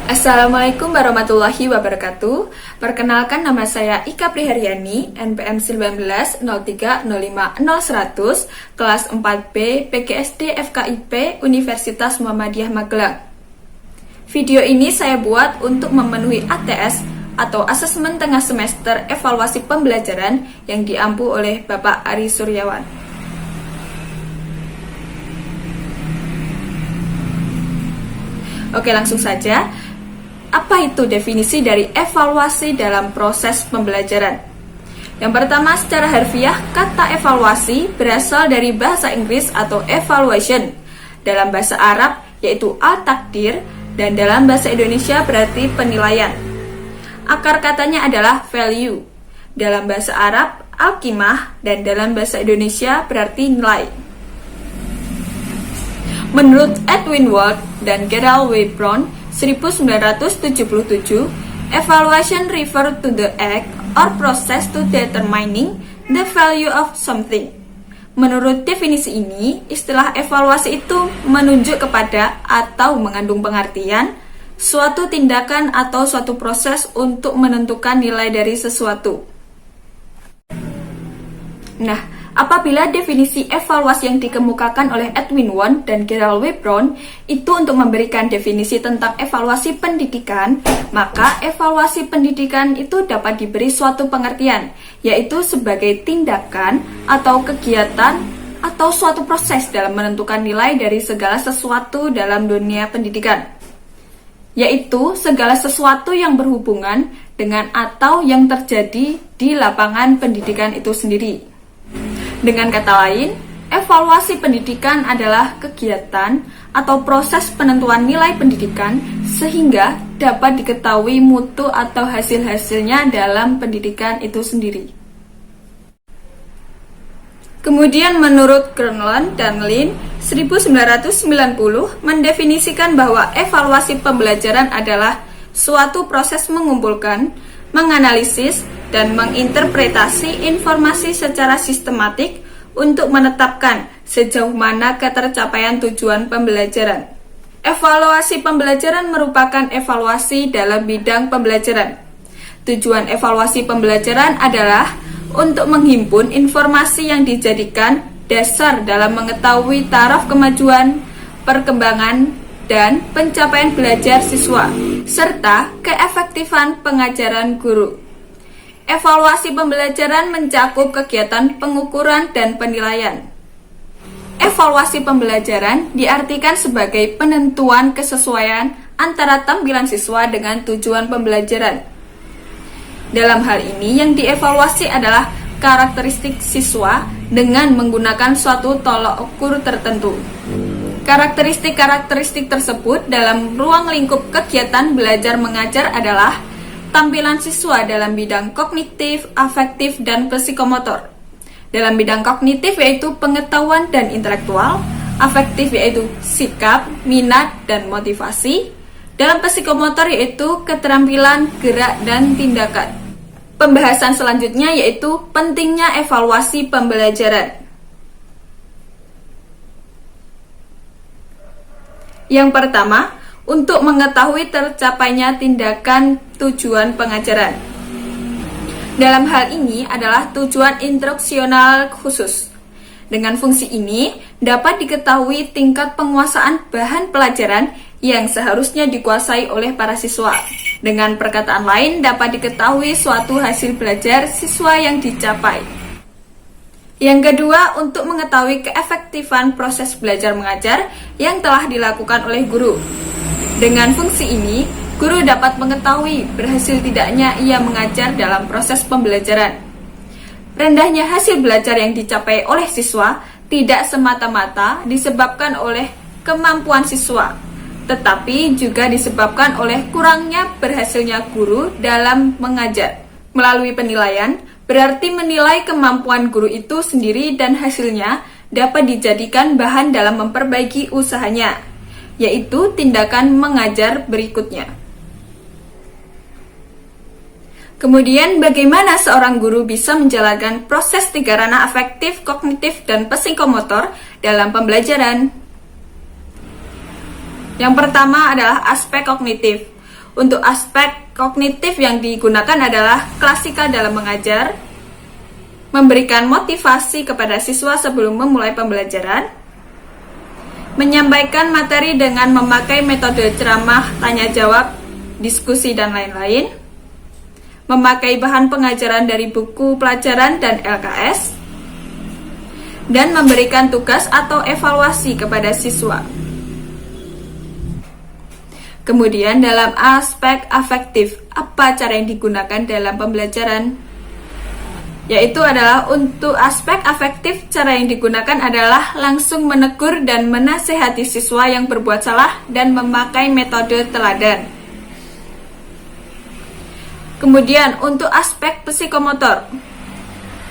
Assalamualaikum warahmatullahi wabarakatuh. Perkenalkan, nama saya Ika Priharyani, NPM 1903050100, kelas 4B, PGSD FKIP, Universitas Muhammadiyah Magelang. Video ini saya buat untuk memenuhi ATS atau Asesmen Tengah Semester Evaluasi Pembelajaran yang diampu oleh Bapak Ari Suryawan. Oke, langsung saja. Apa itu definisi dari evaluasi dalam proses pembelajaran? Yang pertama, secara harfiah, kata evaluasi berasal dari bahasa Inggris atau evaluation, dalam bahasa Arab yaitu al-takdir, dan dalam bahasa Indonesia berarti penilaian. Akar katanya adalah value, dalam bahasa Arab al-qimah, dan dalam bahasa Indonesia berarti nilai. Menurut Edwin Ward dan Gerald W. Brown 1977, evaluation refer to the act or process to determining the value of something. Menurut definisi ini, istilah evaluasi itu menunjuk kepada atau mengandung pengertian suatu tindakan atau suatu proses untuk menentukan nilai dari sesuatu. Nah, apabila definisi evaluasi yang dikemukakan oleh Edwin Ward dan Gerald W. Brown itu untuk memberikan definisi tentang evaluasi pendidikan, maka evaluasi pendidikan itu dapat diberi suatu pengertian, yaitu sebagai tindakan atau kegiatan atau suatu proses dalam menentukan nilai dari segala sesuatu dalam dunia pendidikan, yaitu segala sesuatu yang berhubungan dengan atau yang terjadi di lapangan pendidikan itu sendiri. Dengan kata lain, evaluasi pendidikan adalah kegiatan atau proses penentuan nilai pendidikan sehingga dapat diketahui mutu atau hasil-hasilnya dalam pendidikan itu sendiri. Kemudian menurut Gurnland dan Lin 1990 mendefinisikan bahwa evaluasi pembelajaran adalah suatu proses mengumpulkan, menganalisis, dan menginterpretasi informasi secara sistematik untuk menetapkan sejauh mana ketercapaian tujuan pembelajaran. Evaluasi pembelajaran merupakan evaluasi dalam bidang pembelajaran. Tujuan evaluasi pembelajaran adalah untuk menghimpun informasi yang dijadikan dasar dalam mengetahui taraf kemajuan, perkembangan, dan pencapaian belajar siswa, serta keefektifan pengajaran guru. Evaluasi pembelajaran mencakup kegiatan pengukuran dan penilaian. Evaluasi pembelajaran diartikan sebagai penentuan kesesuaian antara tampilan siswa dengan tujuan pembelajaran. Dalam hal ini, yang dievaluasi adalah karakteristik siswa dengan menggunakan suatu tolok ukur tertentu. Karakteristik-karakteristik tersebut dalam ruang lingkup kegiatan belajar mengajar adalah tampilan siswa dalam bidang kognitif, afektif, dan psikomotor. Dalam bidang kognitif yaitu pengetahuan dan intelektual, afektif yaitu sikap, minat, dan motivasi. Dalam psikomotor yaitu keterampilan, gerak, dan tindakan. Pembahasan selanjutnya yaitu pentingnya evaluasi pembelajaran. Yang pertama, untuk mengetahui tercapainya tindakan tujuan pengajaran. Dalam hal ini adalah tujuan instruksional khusus. Dengan fungsi ini dapat diketahui tingkat penguasaan bahan pelajaran yang seharusnya dikuasai oleh para siswa. Dengan perkataan lain, dapat diketahui suatu hasil belajar siswa yang dicapai. Yang kedua, untuk mengetahui keefektifan proses belajar mengajar yang telah dilakukan oleh guru. Dengan fungsi ini, guru dapat mengetahui berhasil tidaknya ia mengajar dalam proses pembelajaran. Rendahnya hasil belajar yang dicapai oleh siswa tidak semata-mata disebabkan oleh kemampuan siswa, tetapi juga disebabkan oleh kurangnya berhasilnya guru dalam mengajar. Melalui penilaian, berarti menilai kemampuan guru itu sendiri dan hasilnya dapat dijadikan bahan dalam memperbaiki usahanya, yaitu tindakan mengajar berikutnya. Kemudian, bagaimana seorang guru bisa menjalankan proses tiga ranah afektif, kognitif, dan psikomotor dalam pembelajaran? Yang pertama adalah aspek kognitif. Untuk aspek kognitif yang digunakan adalah klasikal dalam mengajar, memberikan motivasi kepada siswa sebelum memulai pembelajaran, menyampaikan materi dengan memakai metode ceramah, tanya jawab, diskusi, dan lain-lain, memakai bahan pengajaran dari buku pelajaran dan LKS, dan memberikan tugas atau evaluasi kepada siswa. Kemudian dalam aspek afektif, apa cara yang digunakan dalam pembelajaran? Yaitu adalah untuk aspek afektif, cara yang digunakan adalah langsung menegur dan menasehati siswa yang berbuat salah dan memakai metode teladan. Kemudian untuk aspek psikomotor,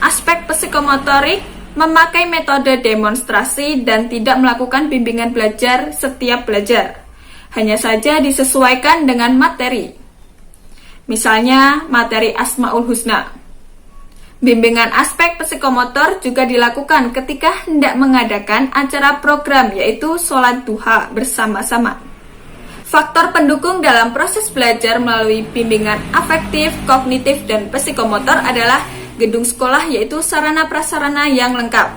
aspek psikomotorik memakai metode demonstrasi dan tidak melakukan bimbingan belajar setiap belajar, hanya saja disesuaikan dengan materi. Misalnya materi Asmaul Husna. Bimbingan aspek psikomotor juga dilakukan ketika hendak mengadakan acara program, yaitu sholat duha bersama-sama. Faktor pendukung dalam proses belajar melalui bimbingan afektif, kognitif, dan psikomotor adalah gedung sekolah, yaitu sarana prasarana yang lengkap,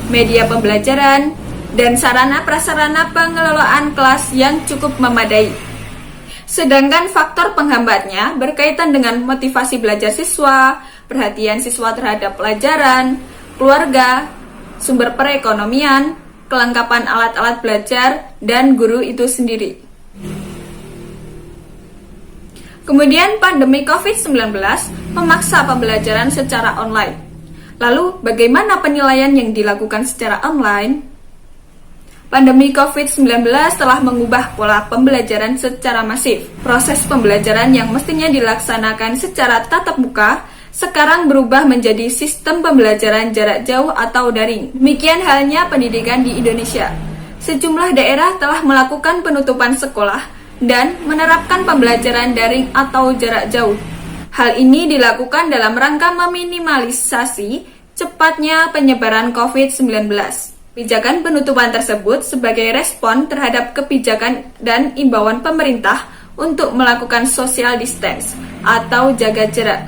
media pembelajaran, dan sarana prasarana pengelolaan kelas yang cukup memadai. Sedangkan faktor penghambatnya berkaitan dengan motivasi belajar siswa, perhatian siswa terhadap pelajaran, keluarga, sumber perekonomian, kelengkapan alat-alat belajar, dan guru itu sendiri. Kemudian pandemi COVID-19 memaksa pembelajaran secara online. Lalu bagaimana penilaian yang dilakukan secara online? Pandemi COVID-19 telah mengubah pola pembelajaran secara masif. Proses pembelajaran yang mestinya dilaksanakan secara tatap muka sekarang berubah menjadi sistem pembelajaran jarak jauh atau daring. Demikian halnya pendidikan di Indonesia. Sejumlah daerah telah melakukan penutupan sekolah dan menerapkan pembelajaran daring atau jarak jauh. Hal ini dilakukan dalam rangka meminimalisasi cepatnya penyebaran COVID-19. Kebijakan penutupan tersebut sebagai respon terhadap kebijakan dan imbauan pemerintah untuk melakukan social distance atau jaga jarak.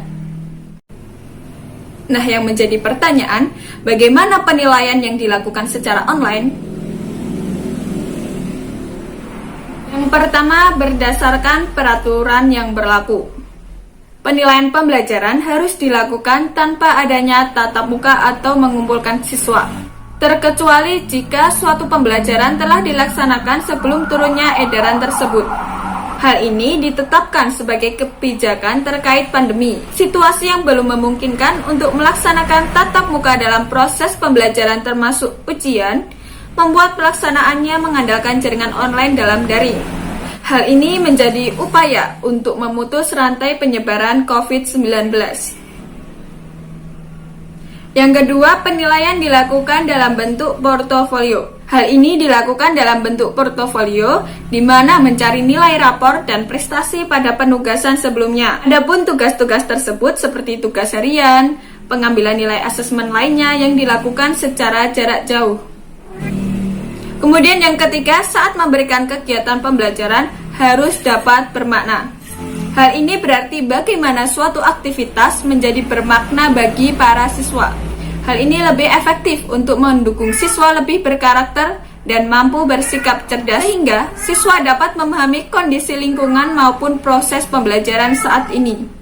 Nah, yang menjadi pertanyaan, bagaimana penilaian yang dilakukan secara online? Yang pertama, berdasarkan peraturan yang berlaku. Penilaian pembelajaran harus dilakukan tanpa adanya tatap muka atau mengumpulkan siswa, terkecuali jika suatu pembelajaran telah dilaksanakan sebelum turunnya edaran tersebut. Hal ini ditetapkan sebagai kebijakan terkait pandemi. Situasi yang belum memungkinkan untuk melaksanakan tatap muka dalam proses pembelajaran termasuk ujian, membuat pelaksanaannya mengandalkan jaringan online dalam daring. Hal ini menjadi upaya untuk memutus rantai penyebaran COVID-19. Yang kedua, penilaian dilakukan dalam bentuk portofolio. Hal ini dilakukan dalam bentuk portofolio, di mana mencari nilai rapor dan prestasi pada penugasan sebelumnya. Adapun tugas-tugas tersebut seperti tugas harian, pengambilan nilai asesmen lainnya yang dilakukan secara jarak jauh. Kemudian yang ketiga, saat memberikan kegiatan pembelajaran harus dapat bermakna. Hal ini berarti bagaimana suatu aktivitas menjadi bermakna bagi para siswa. Hal ini lebih efektif untuk mendukung siswa lebih berkarakter dan mampu bersikap cerdas sehingga siswa dapat memahami kondisi lingkungan maupun proses pembelajaran saat ini.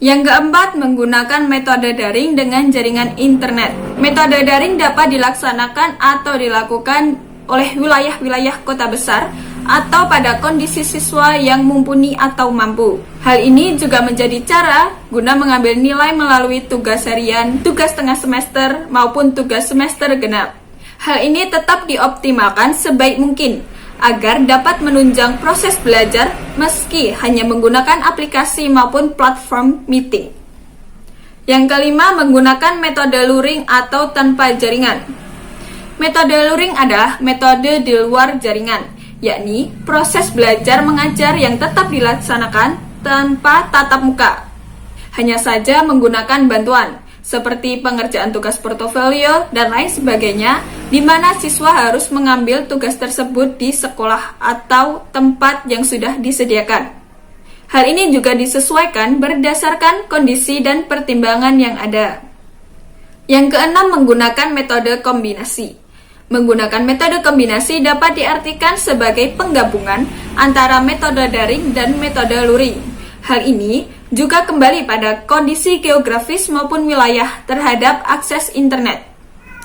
Yang keempat, menggunakan metode daring dengan jaringan internet. Metode daring dapat dilaksanakan atau dilakukan oleh wilayah-wilayah kota besar atau pada kondisi siswa yang mumpuni atau mampu. Hal ini juga menjadi cara guna mengambil nilai melalui tugas harian, tugas tengah semester, maupun tugas semester genap. Hal ini tetap dioptimalkan sebaik mungkin agar dapat menunjang proses belajar meski hanya menggunakan aplikasi maupun platform meeting. Yang kelima, menggunakan metode luring atau tanpa jaringan. Metode luring adalah metode di luar jaringan, yakni proses belajar mengajar yang tetap dilaksanakan tanpa tatap muka. Hanya saja menggunakan bantuan, seperti pengerjaan tugas portofolio dan lain sebagainya, di mana siswa harus mengambil tugas tersebut di sekolah atau tempat yang sudah disediakan. Hal ini juga disesuaikan berdasarkan kondisi dan pertimbangan yang ada. Yang keenam, menggunakan metode kombinasi. Menggunakan metode kombinasi dapat diartikan sebagai penggabungan antara metode daring dan metode luring. Hal ini juga kembali pada kondisi geografis maupun wilayah terhadap akses internet,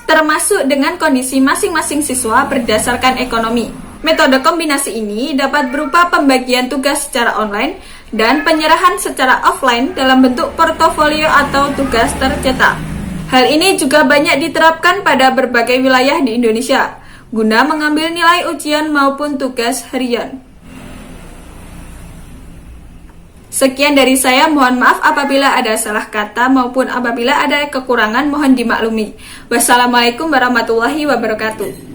termasuk dengan kondisi masing-masing siswa berdasarkan ekonomi. Metode kombinasi ini dapat berupa pembagian tugas secara online dan penyerahan secara offline dalam bentuk portofolio atau tugas tercetak. Hal ini juga banyak diterapkan pada berbagai wilayah di Indonesia, guna mengambil nilai ujian maupun tugas harian. Sekian dari saya, mohon maaf apabila ada salah kata maupun apabila ada kekurangan mohon dimaklumi. Wassalamualaikum warahmatullahi wabarakatuh.